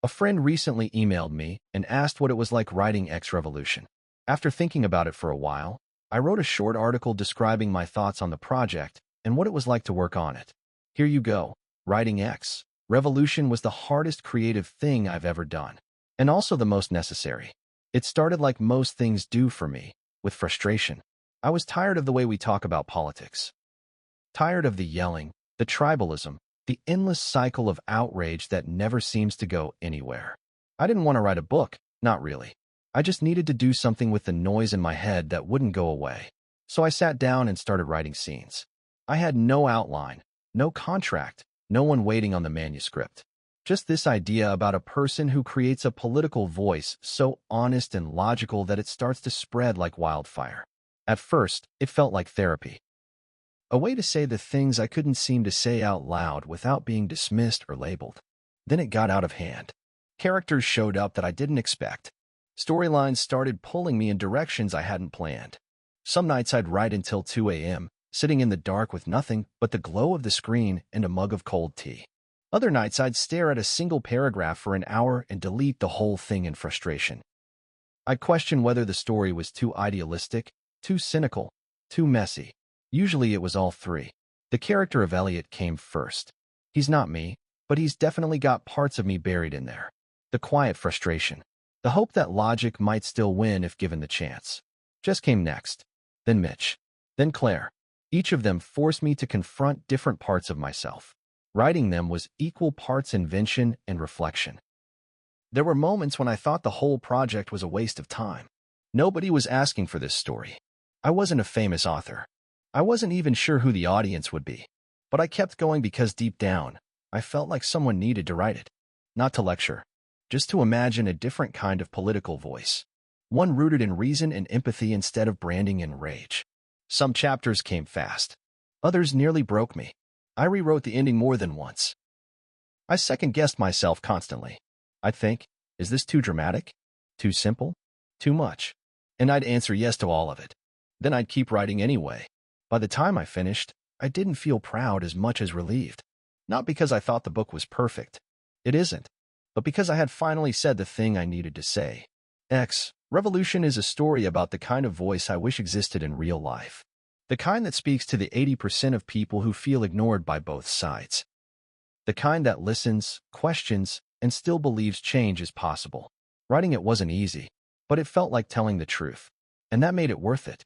A friend recently emailed me and asked what it was like writing X Revolution. After thinking about it for a while, I wrote a short article describing my thoughts on the project and what it was like to work on it. Here you go. Writing X Revolution was the hardest creative thing I've ever done, and also the most necessary. It started like most things do for me, with frustration. I was tired of the way we talk about politics. Tired of the yelling, the tribalism, the endless cycle of outrage that never seems to go anywhere. I didn't want to write a book, not really. I just needed to do something with the noise in my head that wouldn't go away. So I sat down and started writing scenes. I had no outline, no contract, no one waiting on the manuscript. Just this idea about a person who creates a political voice so honest and logical that it starts to spread like wildfire. At first, it felt like therapy. A way to say the things I couldn't seem to say out loud without being dismissed or labeled. Then it got out of hand. Characters showed up that I didn't expect. Storylines started pulling me in directions I hadn't planned. Some nights I'd write until 2 a.m., sitting in the dark with nothing but the glow of the screen and a mug of cold tea. Other nights I'd stare at a single paragraph for an hour and delete the whole thing in frustration. I'd question whether the story was too idealistic, too cynical, too messy. Usually it was all three. The character of Elliot came first. He's not me, but he's definitely got parts of me buried in there. The quiet frustration. The hope that logic might still win if given the chance. Just came next. Then Mitch. Then Claire. Each of them forced me to confront different parts of myself. Writing them was equal parts invention and reflection. There were moments when I thought the whole project was a waste of time. Nobody was asking for this story. I wasn't a famous author. I wasn't even sure who the audience would be. But I kept going because deep down, I felt like someone needed to write it. Not to lecture, just to imagine a different kind of political voice. One rooted in reason and empathy instead of branding and rage. Some chapters came fast. Others nearly broke me. I rewrote the ending more than once. I second-guessed myself constantly. I'd think, is this too dramatic? Too simple? Too much? And I'd answer yes to all of it. Then I'd keep writing anyway. By the time I finished, I didn't feel proud as much as relieved. Not because I thought the book was perfect. It isn't. But because I had finally said the thing I needed to say. X Revolution is a story about the kind of voice I wish existed in real life. The kind that speaks to the 80% of people who feel ignored by both sides. The kind that listens, questions, and still believes change is possible. Writing it wasn't easy, but it felt like telling the truth. And that made it worth it.